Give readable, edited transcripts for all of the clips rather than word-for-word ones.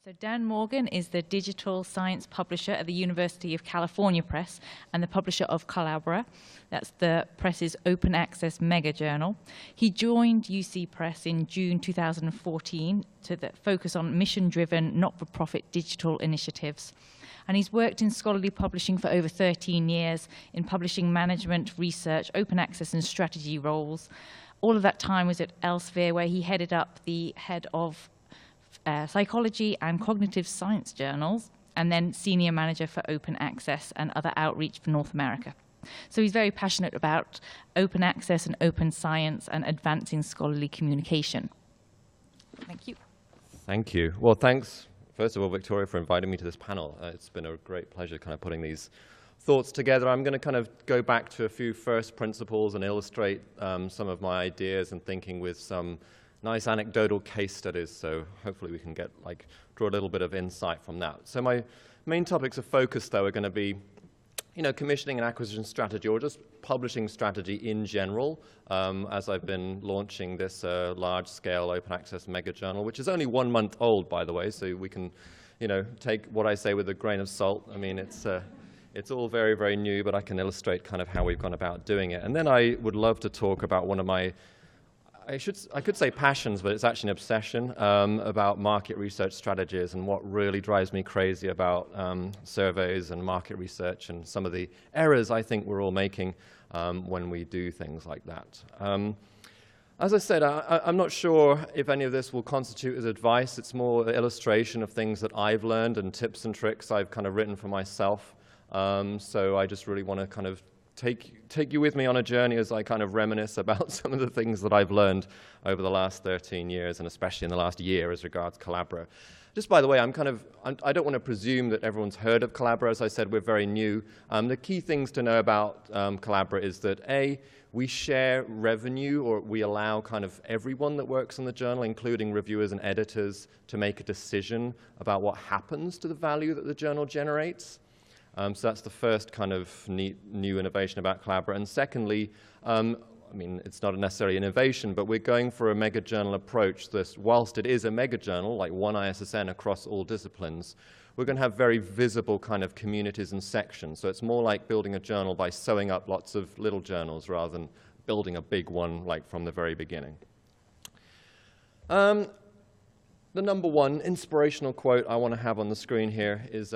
So Dan Morgan is the digital science publisher at the University of California Press and the publisher of Collabra. That's the press's open access mega journal. He joined UC Press in June 2014 to focus on mission-driven, not-for-profit digital initiatives. And he's worked in scholarly publishing for over 13 years in publishing management, research, open access and strategy roles. All of that time was at Elsevier, where he headed up the head of psychology and cognitive science journals, and then senior manager for open access and other outreach for North America. So he's very passionate about open access and open science and advancing scholarly communication. Thank you. Thank you. Well, thanks, first of all, Victoria, for inviting me to this panel. It's been a great pleasure kind of putting these thoughts together. I'm going to kind of go back to a few first principles and illustrate some of my ideas and thinking with some nice anecdotal case studies, so hopefully we can get draw a little bit of insight from that. So my main topics of focus, though, are going to be, commissioning and acquisition strategy, or just publishing strategy in general, as I've been launching this large-scale open access mega journal, which is only 1 month old, by the way, so we can, take what I say with a grain of salt. I mean, it's all very, very new, but I can illustrate kind of how we've gone about doing it. And then I would love to talk about one of my I could say passions, but it's actually an obsession, about market research strategies and what really drives me crazy about surveys and market research and some of the errors I think we're all making when we do things like that. As I said, I'm not sure if any of this will constitute as advice. It's more an illustration of things that I've learned and tips and tricks I've kind of written for myself. So I just really want to kind of take you with me on a journey as I kind of reminisce about some of the things that I've learned over the last 13 years, and especially in the last year as regards Collabra. Just by the way, I don't want to presume that everyone's heard of Collabra. As I said, we're very new. The key things to know about Collabra is that, A, we share revenue, or we allow kind of everyone that works in the journal, including reviewers and editors, to make a decision about what happens to the value that the journal generates. So that's the first kind of neat new innovation about Collabra. And secondly, I mean, it's not necessarily innovation, but we're going for a mega journal approach. This, whilst it is a mega journal, like one ISSN across all disciplines, we're going to have very visible kind of communities and sections. So it's more like building a journal by sewing up lots of little journals rather than building a big one like from the very beginning. The number one inspirational quote I want to have on the screen here is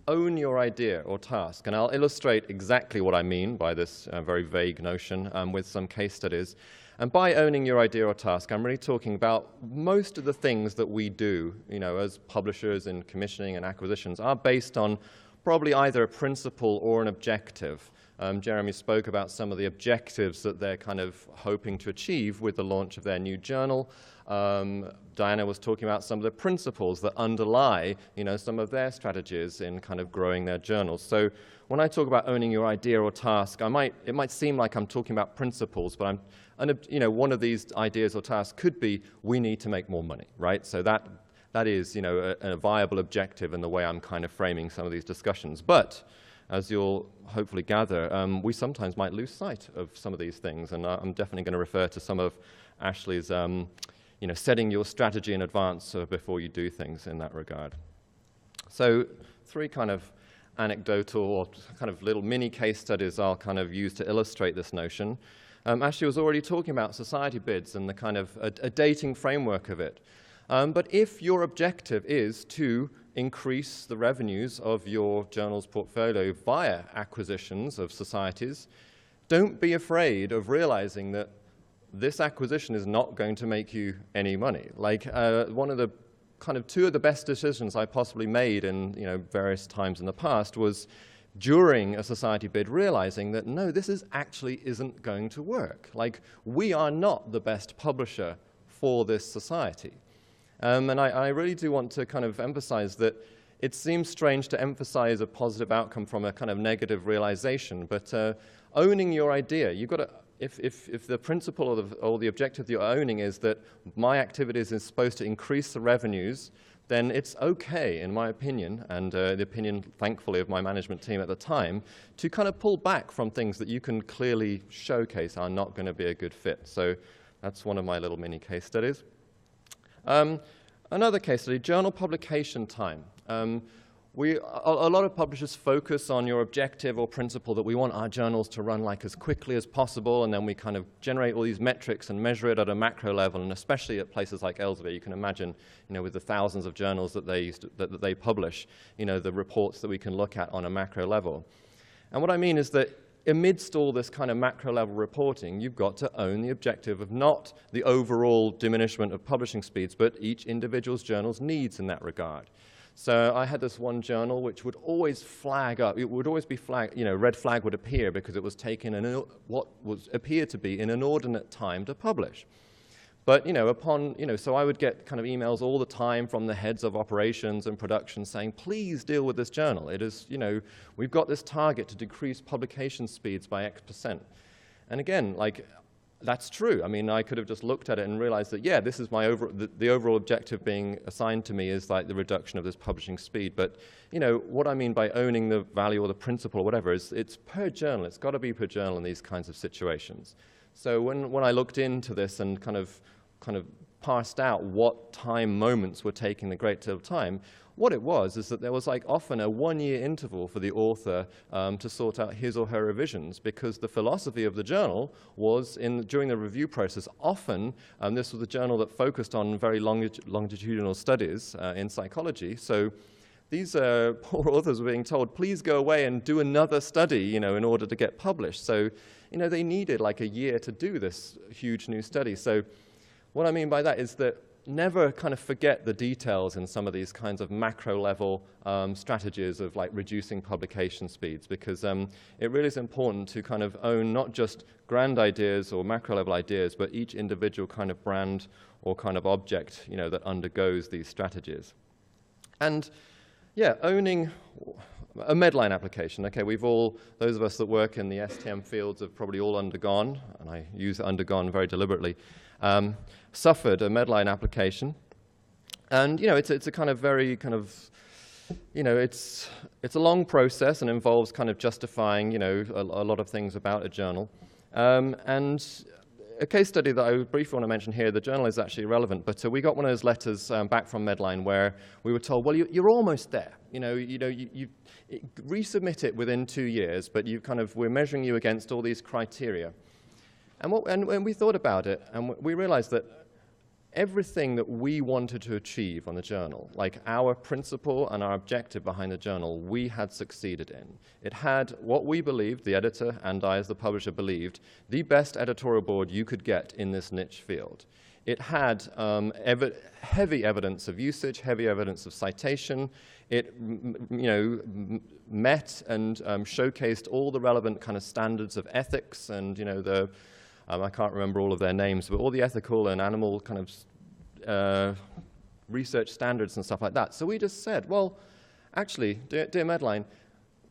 own your idea or task. And I'll illustrate exactly what I mean by this very vague notion with some case studies. And by owning your idea or task, I'm really talking about most of the things that we do, as publishers in commissioning and acquisitions are based on probably either a principle or an objective. Jeremy spoke about some of the objectives that they're kind of hoping to achieve with the launch of their new journal. Diana was talking about some of the principles that underlie, some of their strategies in kind of growing their journals. So when I talk about owning your idea or task, it might seem like I'm talking about principles, but one of these ideas or tasks could be we need to make more money, right? So that is, a viable objective in the way I'm kind of framing some of these discussions. But as you'll hopefully gather, we sometimes might lose sight of some of these things, and I'm definitely going to refer to some of Ashley's setting your strategy in advance before you do things in that regard. So 3 kind of anecdotal or kind of little mini case studies I'll kind of use to illustrate this notion. Ashley was already talking about society bids and the kind of a dating framework of it. But if your objective is to increase the revenues of your journal's portfolio via acquisitions of societies, don't be afraid of realizing that this acquisition is not going to make you any money. One of the kind of 2 of the best decisions I possibly made in various times in the past was during a society bid realizing that no, this actually isn't going to work. We are not the best publisher for this society. And I really do want to kind of emphasize that it seems strange to emphasize a positive outcome from a kind of negative realization, but owning your idea, you've got to, if the principle or the objective that you're owning is that my activities is supposed to increase the revenues, then it's okay, in my opinion, and the opinion, thankfully, of my management team at the time, to kind of pull back from things that you can clearly showcase are not going to be a good fit. So that's one of my little mini case studies. Another case study, journal publication time. A lot of publishers focus on your objective or principle that we want our journals to run like as quickly as possible, and then we kind of generate all these metrics and measure it at a macro level, and especially at places like Elsevier, you can imagine, with the thousands of journals that they publish, the reports that we can look at on a macro level. And what I mean is that amidst all this kind of macro level reporting, you've got to own the objective of not the overall diminishment of publishing speeds, but each individual's journal's needs in that regard. So I had this one journal which would always flag up. It would always be flagged, red flag would appear because it was taken in what appeared to be an inordinate time to publish. But, so I would get kind of emails all the time from the heads of operations and production saying, please deal with this journal. It is, we've got this target to decrease publication speeds by X%. And again, that's true. I mean, I could have just looked at it and realized that, yeah, this is my the overall objective being assigned to me is like the reduction of this publishing speed. But, what I mean by owning the value or the principle or whatever is it's per journal. It's got to be per journal in these kinds of situations. So when I looked into this and kind of parsed out what time moments were taking the great deal of time, what it was is that there was often a one-year interval for the author to sort out his or her revisions, because the philosophy of the journal was during the review process, often this was a journal that focused on very longitudinal studies in psychology. So these poor authors were being told, please go away and do another study, in order to get published. So, they needed a year to do this huge new study. So what I mean by that is that never kind of forget the details in some of these kinds of macro level strategies of reducing publication speeds, because it really is important to kind of own not just grand ideas or macro level ideas, but each individual kind of brand or kind of object, that undergoes these strategies. And yeah, owning a Medline application. Okay, those of us that work in the STM fields have probably all undergone, and I use undergone very deliberately, suffered a Medline application. And, it's a kind of very kind of, it's a long process and involves kind of justifying, a lot of things about a journal. And a case study that I briefly want to mention here, the journal is actually irrelevant, but we got one of those letters back from Medline where we were told, well, you're almost there. You resubmit it within 2 years, but we're measuring you against all these criteria. And when we thought about it, and we realized that everything that we wanted to achieve on the journal, our principle and our objective behind the journal, we had succeeded in. It had what we believed, the editor and I as the publisher believed, the best editorial board you could get in this niche field. It had heavy evidence of usage, heavy evidence of citation. It met and showcased all the relevant kind of standards of ethics and, I can't remember all of their names, but all the ethical and animal kind of research standards and stuff like that. So we just said, well, actually, dear Medline,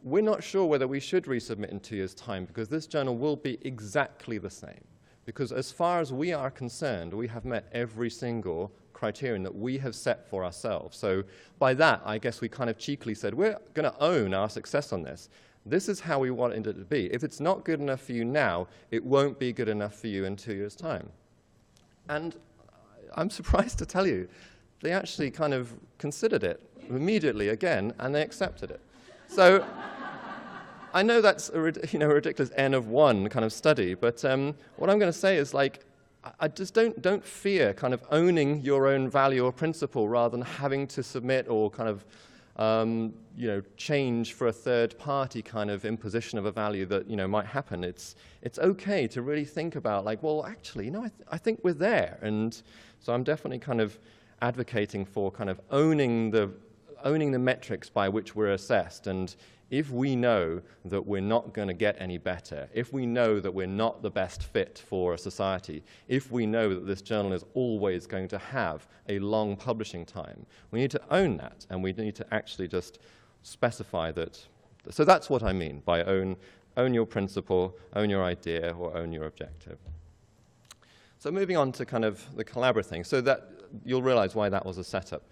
we're not sure whether we should resubmit in 2 years' time, because this journal will be exactly the same. Because as far as we are concerned, we have met every single criterion that we have set for ourselves. So by that, I guess we kind of cheekily said, we're going to own our success on this. This is how we want it to be. If it's not good enough for you now, it won't be good enough for you in 2 years' time. And I'm surprised to tell you, they actually kind of considered it immediately again, and they accepted it. So I know that's a ridiculous N of 1 kind of study, but what I'm going to say is I just don't fear kind of owning your own value or principle rather than having to submit or kind of change for a third party kind of imposition of a value that, might happen. It's okay to really think about well, actually, I think we're there. And so I'm definitely kind of advocating for kind of owning the metrics by which we're assessed. And if we know that we're not going to get any better, if we know that we're not the best fit for a society, if we know that this journal is always going to have a long publishing time, we need to own that, and we need to actually just specify that. So that's what I mean by own your principle, own your idea, or own your objective. So moving on to kind of the Collabra thing, so that you'll realize why that was a setup.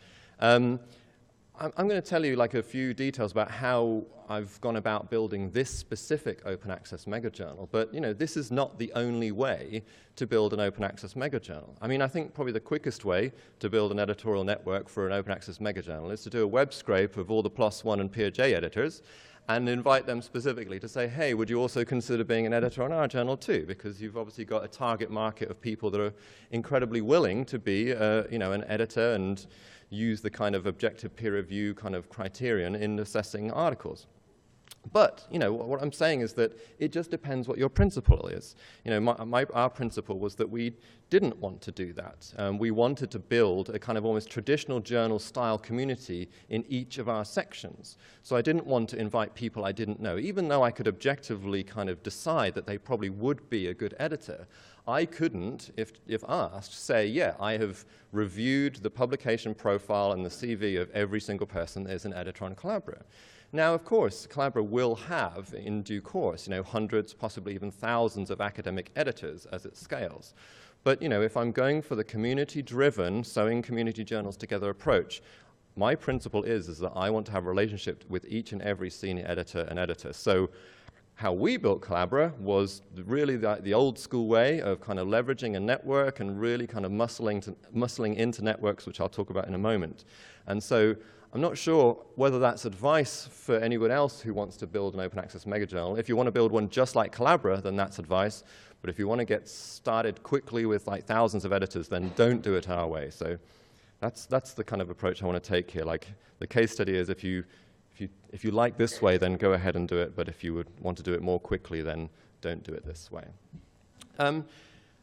I'm going to tell you like a few details about how I've gone about building this specific open access megajournal, but this is not the only way to build an open access megajournal. I mean, I think probably the quickest way to build an editorial network for an open access megajournal is to do a web scrape of all the +1 and PeerJ editors and invite them specifically to say, hey, would you also consider being an editor on our journal too? Because you've obviously got a target market of people that are incredibly willing to be an editor and use the kind of objective peer review kind of criterion in assessing articles. But, what I'm saying is that it just depends what your principle is. Our principle was that we didn't want to do that. We wanted to build a kind of almost traditional journal-style community in each of our sections. So I didn't want to invite people I didn't know. Even though I could objectively kind of decide that they probably would be a good editor, I couldn't, if asked, say, yeah, I have reviewed the publication profile and the CV of every single person that is an editor on Collabra. Now, of course, Collabra will have, in due course, hundreds, possibly even thousands of academic editors as it scales. But, if I'm going for the community-driven, sewing community journals together approach, my principle is that I want to have a relationship with each and every senior editor and editor. So how we built Collabra was really the old school way of kind of leveraging a network and really kind of muscling into networks, which I'll talk about in a moment. And so I'm not sure whether that's advice for anyone else who wants to build an open access megajournal. If you want to build one just like Collabra, then that's advice. But if you want to get started quickly with like thousands of editors, then don't do it our way. So that's the kind of approach I want to take here. Like the case study is if you like this way, then go ahead and do it. But if you would want to do it more quickly, then don't do it this way.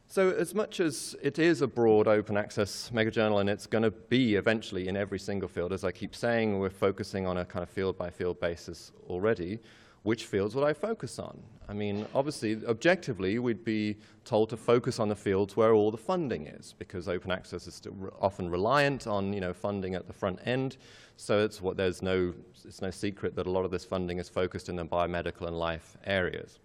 So as much as it is a broad open access megajournal, and it's going to be eventually in every single field, as I keep saying, we're focusing on a kind of field-by-field basis already, which fields would I focus on? I mean, obviously, objectively, we'd be told to focus on the fields where all the funding is, because open access is still often reliant on funding at the front end. So it's no secret that a lot of this funding is focused in the biomedical and life areas.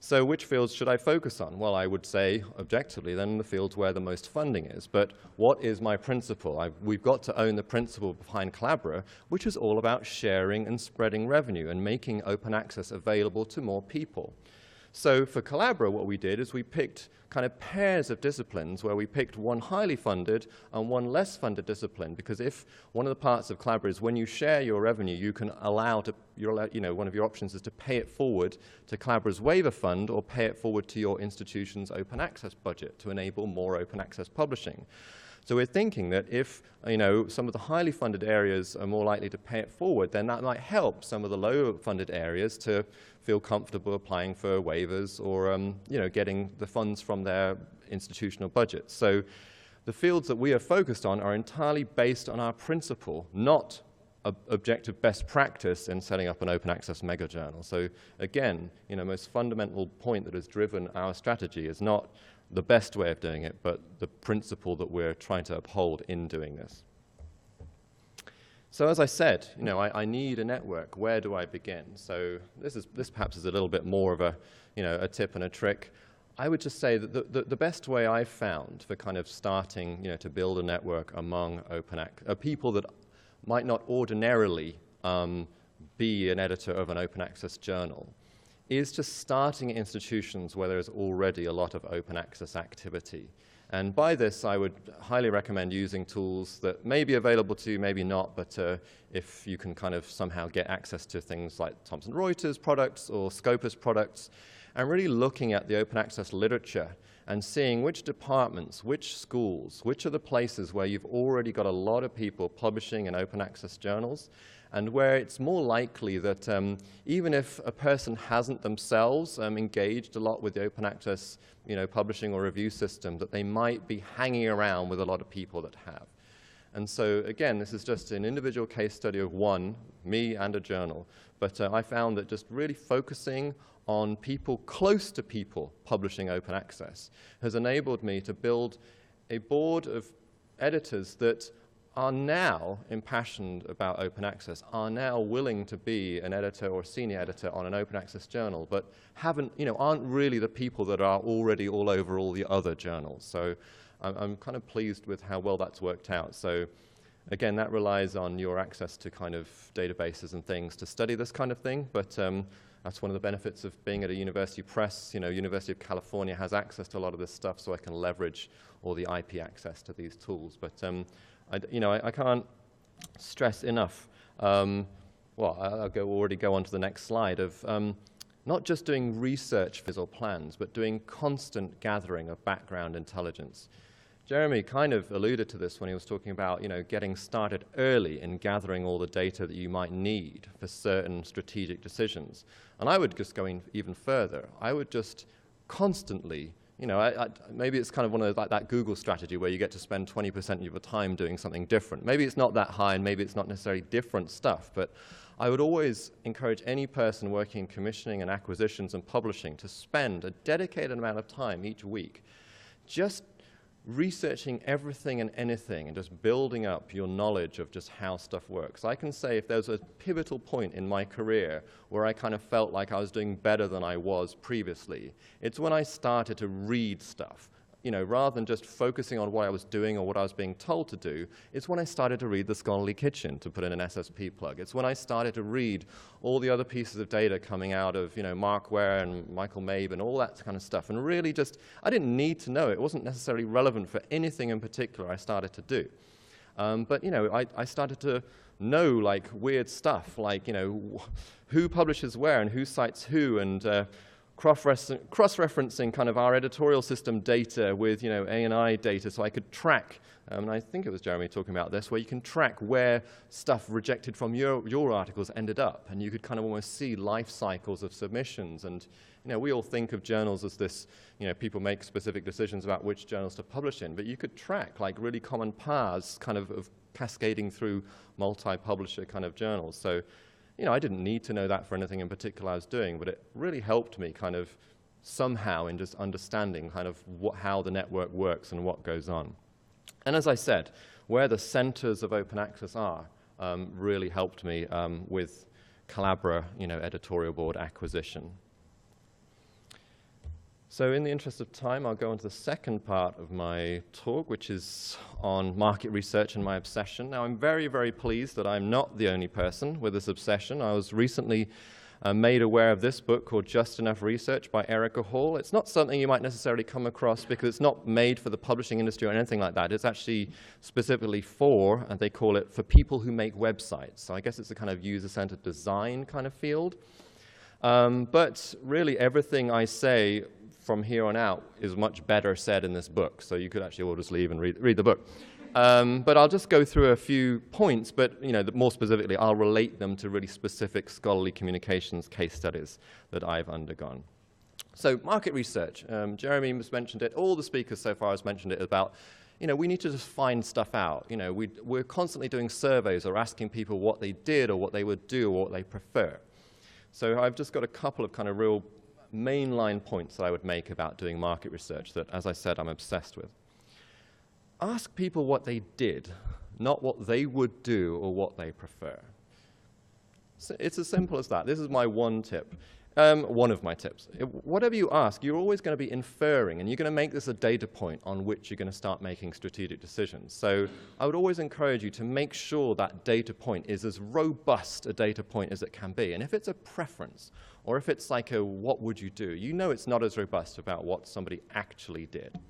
So which fields should I focus on? Well, I would say, objectively, then the fields where the most funding is. But what is my principle? We've got to own the principle behind Collabra, which is all about sharing and spreading revenue and making open access available to more people. So for Collabra, what we did is we picked kind of pairs of disciplines where we picked one highly funded and one less funded discipline, because if one of the parts of Collabra is when you share your revenue, you can one of your options is to pay it forward to Collabra's waiver fund or pay it forward to your institution's open access budget to enable more open access publishing. So we're thinking that if some of the highly funded areas are more likely to pay it forward, then that might help some of the lower funded areas to feel comfortable applying for waivers or getting the funds from their institutional budgets. So the fields that we are focused on are entirely based on our principle, not objective best practice in setting up an open access megajournal. So again, most fundamental point that has driven our strategy is not the best way of doing it, but the principle that we're trying to uphold in doing this. So as I said, I need a network. Where do I begin? So this perhaps is a little bit more of a tip and a trick. I would just say that the best way I've found for kind of starting, to build a network among people that might not ordinarily be an editor of an open access journal is just starting at institutions where there's already a lot of open access activity. And by this, I would highly recommend using tools that may be available to you, maybe not, but if you can kind of somehow get access to things like Thomson Reuters products or Scopus products, and really looking at the open access literature and seeing which departments, which schools, which are the places where you've already got a lot of people publishing in open access journals, and where it's more likely that even if a person hasn't themselves engaged a lot with the open access publishing or review system, that they might be hanging around with a lot of people that have. And so again, this is just an individual case study of one, me and a journal, but I found that just really focusing on people close to people publishing open access has enabled me to build a board of editors that are now impassioned about open access, are now willing to be an editor or senior editor on an open access journal, but aren't really the people that are already all over all the other journals. So I'm kind of pleased with how well that's worked out. So Again, that relies on your access to kind of databases and things to study this kind of thing, but that's one of the benefits of being at a university press. You know, University of California has access to a lot of this stuff, so I can leverage all the IP access to these tools. But I can't stress enough. Well, I'll already go on to the next slide of not just doing research or plans, but doing constant gathering of background intelligence. Jeremy kind of alluded to this when he was talking about, you know, getting started early in gathering all the data that you might need for certain strategic decisions. And I would just go even further. I would just constantly, you know, maybe it's kind of one of those, like that Google strategy where you get to spend 20% of your time doing something different. Maybe it's not that high, and maybe it's not necessarily different stuff, but I would always encourage any person working in commissioning and acquisitions and publishing to spend a dedicated amount of time each week just researching everything and anything and just building up your knowledge of just how stuff works. I can say if there's a pivotal point in my career where I kind of felt like I was doing better than I was previously, it's when I started to read stuff. You know, rather than just focusing on what I was doing or what I was being told to do, it's when I started to read The Scholarly Kitchen, to put in an SSP plug. It's when I started to read all the other pieces of data coming out of, you know, Mark Ware and Michael Mabe and all that kind of stuff. And really just, I didn't need to know it. It wasn't necessarily relevant for anything in particular I started to do. But, you know, I started to know, like, weird stuff, like, you know, who publishes where and who cites who, and cross-referencing kind of our editorial system data with, you know, A&I data, so I could track, and I think it was Jeremy talking about this, where you can track where stuff rejected from your articles ended up, and you could kind of almost see life cycles of submissions. And, you know, we all think of journals as this, you know, people make specific decisions about which journals to publish in, but you could track, like, really common paths kind of cascading through multi-publisher kind of journals. So, you know, I didn't need to know that for anything in particular I was doing, but it really helped me kind of somehow in just understanding kind of how the network works and what goes on. And as I said, where the centers of open access are really helped me with Collabra, you know, editorial board acquisition. So in the interest of time, I'll go on to the second part of my talk, which is on market research and my obsession. Now, I'm very, very pleased that I'm not the only person with this obsession. I was recently made aware of this book called Just Enough Research by Erika. It's not something you might necessarily come across because it's not made for the publishing industry or anything like that. It's actually specifically for, and they call it, for people who make websites. So I guess it's a kind of user-centered design kind of field. But really everything I say from here on out is much better said in this book. So you could actually all just leave and read the book. But I'll just go through a few points, but, you know, more specifically, I'll relate them to really specific scholarly communications case studies that I've undergone. So market research, Jeremy has mentioned it, all the speakers so far has mentioned it about, you know, we need to just find stuff out. You know, we're constantly doing surveys or asking people what they did or what they would do or what they prefer. So I've just got a couple of kind of real mainline points that I would make about doing market research that, as I said, I'm obsessed with. Ask people what they did, not what they would do or what they prefer. So it's as simple as that. This is my one tip, one of my tips. Whatever you ask, you're always going to be inferring, and you're going to make this a data point on which you're going to start making strategic decisions. So I would always encourage you to make sure that data point is as robust a data point as it can be. And if it's a preference, or if it's like a what would you do, you know it's not as robust about what somebody actually did.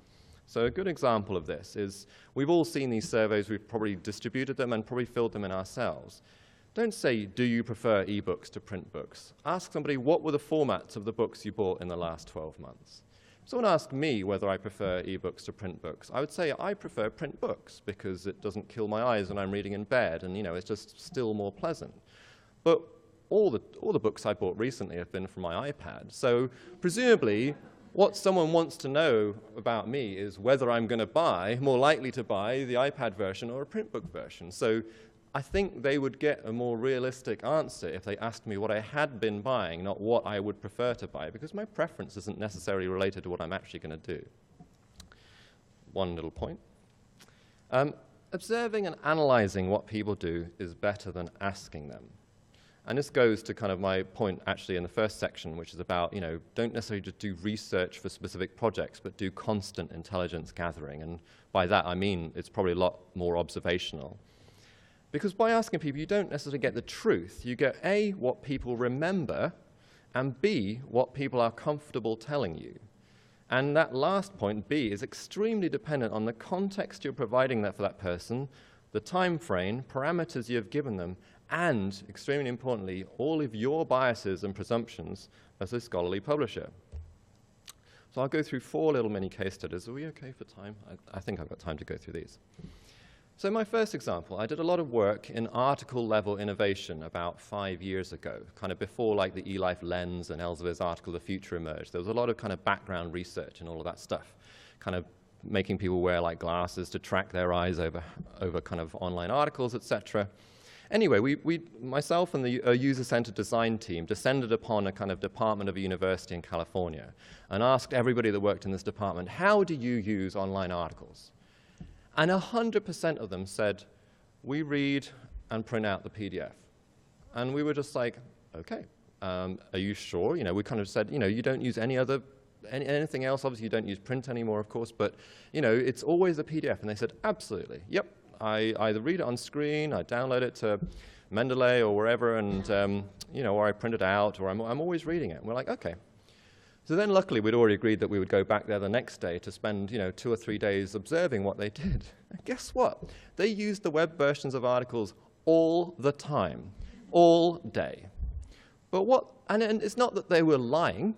So a good example of this is we've all seen these surveys, we've probably distributed them and probably filled them in ourselves. Don't say, do you prefer ebooks to print books? Ask somebody, what were the formats of the books you bought in the last 12 months? If someone asked me whether I prefer ebooks to print books, I would say I prefer print books because it doesn't kill my eyes when I'm reading in bed, and, you know, it's just still more pleasant. But all the books I bought recently have been from my iPad. So presumably, what someone wants to know about me is whether I'm going to buy, more likely to buy, the iPad version or a print book version. So I think they would get a more realistic answer if they asked me what I had been buying, not what I would prefer to buy, because my preference isn't necessarily related to what I'm actually going to do. One little point. Observing and analyzing what people do is better than asking them. And this goes to kind of my point actually in the first section, which is about, you know, don't necessarily just do research for specific projects, but do constant intelligence gathering. And by that I mean it's probably a lot more observational. Because by asking people, you don't necessarily get the truth. You get A, what people remember, and B, what people are comfortable telling you. And that last point, B, is extremely dependent on the context you're providing that for that person, the time frame, parameters you've given them, and, extremely importantly, all of your biases and presumptions as a scholarly publisher. So I'll go through 4 little mini case studies. Are we okay for time? I think I've got time to go through these. So my first example, I did a lot of work in article-level innovation about 5 years ago, kind of before like the eLife Lens and Elsevier's article, The Future emerged. There was a lot of kind of background research and all of that stuff, kind of making people wear like glasses to track their eyes over kind of online articles, etc. Anyway, myself and the user-centered design team descended upon a kind of department of a university in California and asked everybody that worked in this department, how do you use online articles? And 100% of them said, we read and print out the PDF. And we were just like, okay, are you sure? You know, we kind of said, you know, you don't use anything else. Obviously, you don't use print anymore, of course, but, you know, it's always a PDF. And they said, absolutely, yep. I either read it on screen, I download it to Mendeley or wherever, and, you know, or I print it out, or I'm always reading it. And we're like, okay. So then luckily we'd already agreed that we would go back there the next day to spend, you know, 2 or 3 days observing what they did. And guess what? They used the web versions of articles all the time, all day. But and it's not that they were lying,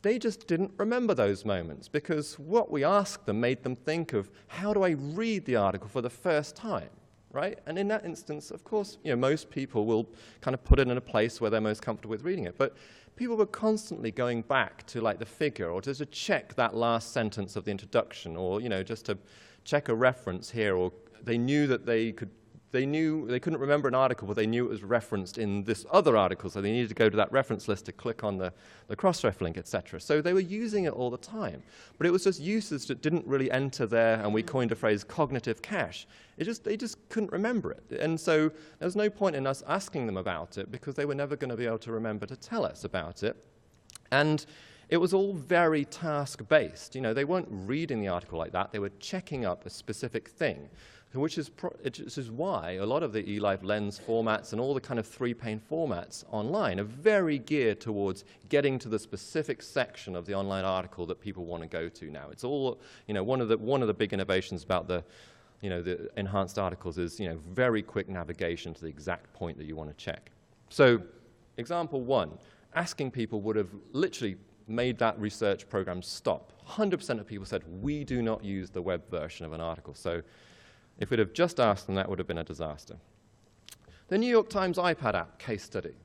they just didn't remember those moments, because what we asked them made them think of, how do I read the article for the first time, right? And in that instance, of course, you know, most people will kind of put it in a place where they're most comfortable with reading it. But people were constantly going back to like the figure, or just to check that last sentence of the introduction, or, you know, just to check a reference here, or they knew that they couldn't remember an article, but they knew it was referenced in this other article, so they needed to go to that reference list to click on the cross-ref link, etc. So they were using it all the time. But it was just usage that didn't really enter there, and we coined a phrase, cognitive cache. They just couldn't remember it. And so there was no point in us asking them about it, because they were never going to be able to remember to tell us about it. And it was all very task-based. You know, they weren't reading the article like that. They were checking up a specific thing. Which is why a lot of the eLife Lens formats and all the kind of 3-pane formats online are very geared towards getting to the specific section of the online article that people want to go to now. It's all, you know, one of the big innovations about the enhanced articles is, you know, very quick navigation to the exact point that you want to check. So, example 1, asking people would have literally made that research program stop. 100% of people said, we do not use the web version of an article. So, if we'd have just asked them, that would have been a disaster. The New York Times iPad app case study.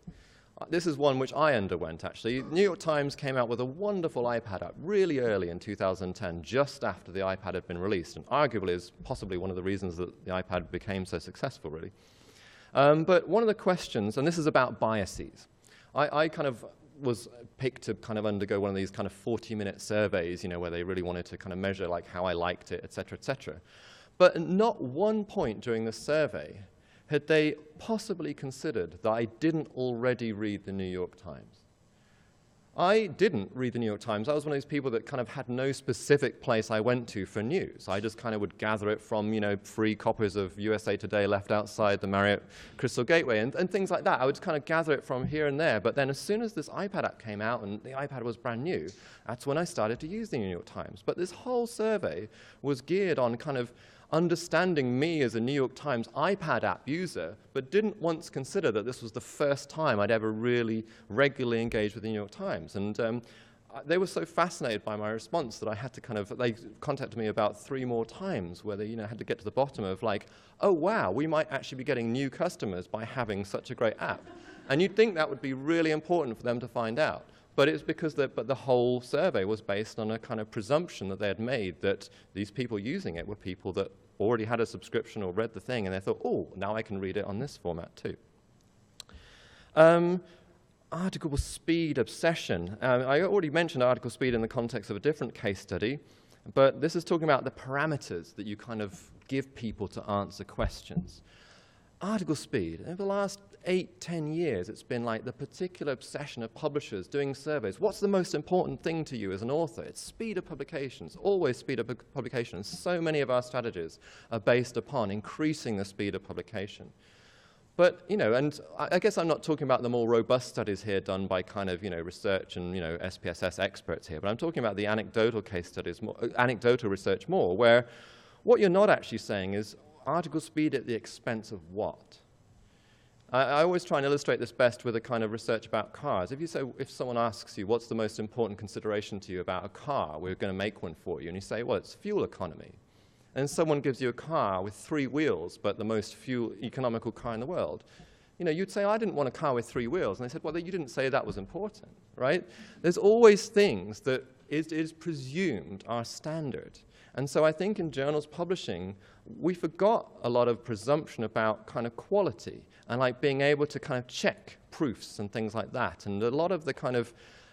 This is one which I underwent, actually. New York Times came out with a wonderful iPad app really early in 2010, just after the iPad had been released, and arguably is possibly one of the reasons that the iPad became so successful, really. But one of the questions, and this is about biases. I kind of was picked to kind of undergo one of these kind of 40-minute surveys, you know, where they really wanted to kind of measure like how I liked it, et cetera, et cetera. But at not one point during the survey had they possibly considered that I didn't already read the New York Times. I didn't read the New York Times. I was one of those people that kind of had no specific place I went to for news. I just kind of would gather it from, you know, free copies of USA Today left outside the Marriott Crystal Gateway and things like that. I would kind of gather it from here and there. But then as soon as this iPad app came out and the iPad was brand new, that's when I started to use the New York Times. But this whole survey was geared on kind of understanding me as a New York Times iPad app user, but didn't once consider that this was the first time I'd ever really regularly engaged with the New York Times. And they were so fascinated by my response that I had to kind of, they contacted me about 3 more times where they, you know, had to get to the bottom of like, oh wow, we might actually be getting new customers by having such a great app. And you'd think that would be really important for them to find out. But it's because the whole survey was based on a kind of presumption that they had made that these people using it were people that already had a subscription or read the thing, and they thought, oh, now I can read it on this format too. Article speed obsession. I already mentioned article speed in the context of a different case study, but this is talking about the parameters that you kind of give people to answer questions. article speed. Over the last 8-10 years, it's been like the particular obsession of publishers doing surveys. What's the most important thing to you as an author? It's speed of publications, always speed of publication. So many of our strategies are based upon increasing the speed of publication. But, you know, and I guess I'm not talking about the more robust studies here done by kind of, you know, research and, you know, SPSS experts here, but I'm talking about the anecdotal case studies, anecdotal research more, where what you're not actually saying is article speed at the expense of what? I always try and illustrate this best with a kind of research about cars. If someone asks you, what's the most important consideration to you about a car, we're going to make one for you, and you say, well, it's fuel economy. And someone gives you a car with 3 wheels, but the most fuel economical car in the world. You know, you'd say, I didn't want a car with 3 wheels. And they said, well, you didn't say that was important, right? There's always things that is presumed are standard. And so I think in journals publishing, we forgot a lot of presumption about kind of quality and like being able to kind of check proofs and things like that. And a lot of the kind of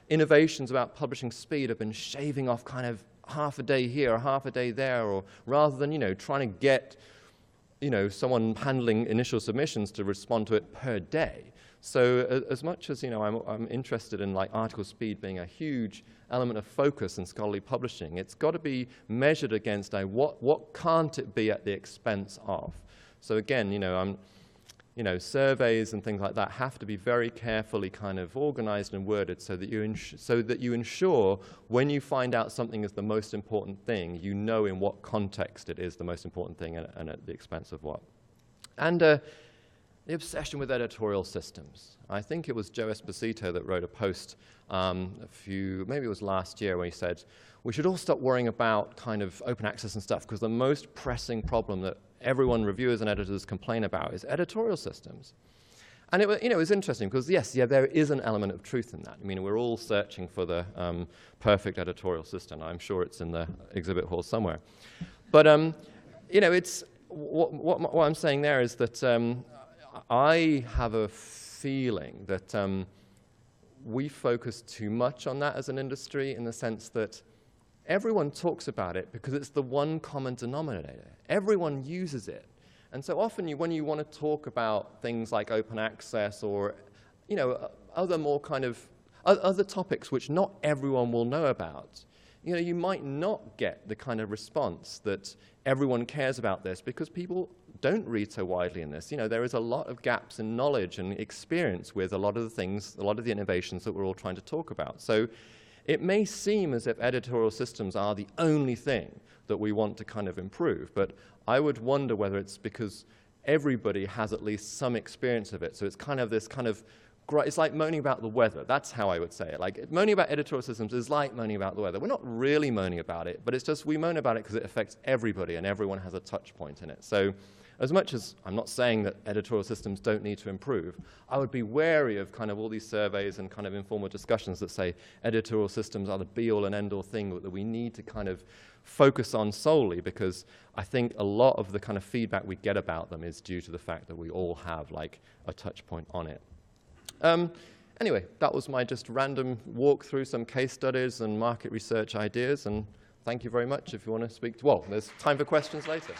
innovations about publishing speed have been shaving off kind of half a day here or half a day there, or rather than, you know, trying to get, you know, someone handling initial submissions to respond to it per day. So as much as, you know, I'm interested in like article speed being a huge element of focus in scholarly publishing, it's got to be measured against what can't it be at the expense of. So again, you know, surveys and things like that have to be very carefully kind of organized and worded so that you ensure when you find out something is the most important thing, you know in what context it is the most important thing and at the expense of what. And the obsession with editorial systems. I think it was Joe Esposito that wrote a post maybe it was last year, where he said, we should all stop worrying about kind of open access and stuff, because the most pressing problem that everyone, reviewers and editors, complain about is editorial systems. And it was interesting because, yes, there is an element of truth in that. I mean, we're all searching for the perfect editorial system. I'm sure it's in the exhibit hall somewhere. But, you know, what I'm saying there is that I have a feeling that we focus too much on that as an industry, in the sense that everyone talks about it because it's the one common denominator. Everyone uses it. And so often when you want to talk about things like open access or, you know, other more kind of other topics which not everyone will know about, you know, you might not get the kind of response that everyone cares about this, because people don't read so widely in this. You know, there is a lot of gaps in knowledge and experience with a lot of the things, a lot of the innovations that we're all trying to talk about. So it may seem as if editorial systems are the only thing that we want to kind of improve, but I would wonder whether it's because everybody has at least some experience of it. So it's kind of this kind of, it's like moaning about the weather. That's how I would say it. Like, moaning about editorial systems is like moaning about the weather. We're not really moaning about it, but it's just we moan about it because it affects everybody and everyone has a touch point in it. So as much as I'm not saying that editorial systems don't need to improve, I would be wary of kind of all these surveys and kind of informal discussions that say editorial systems are the be-all and end-all thing that we need to kind of focus on solely, because I think a lot of the kind of feedback we get about them is due to the fact that we all have like a touch point on it. Anyway, that was my just random walk through some case studies and market research ideas, and thank you very much. If you want to speak to, well, there's time for questions later.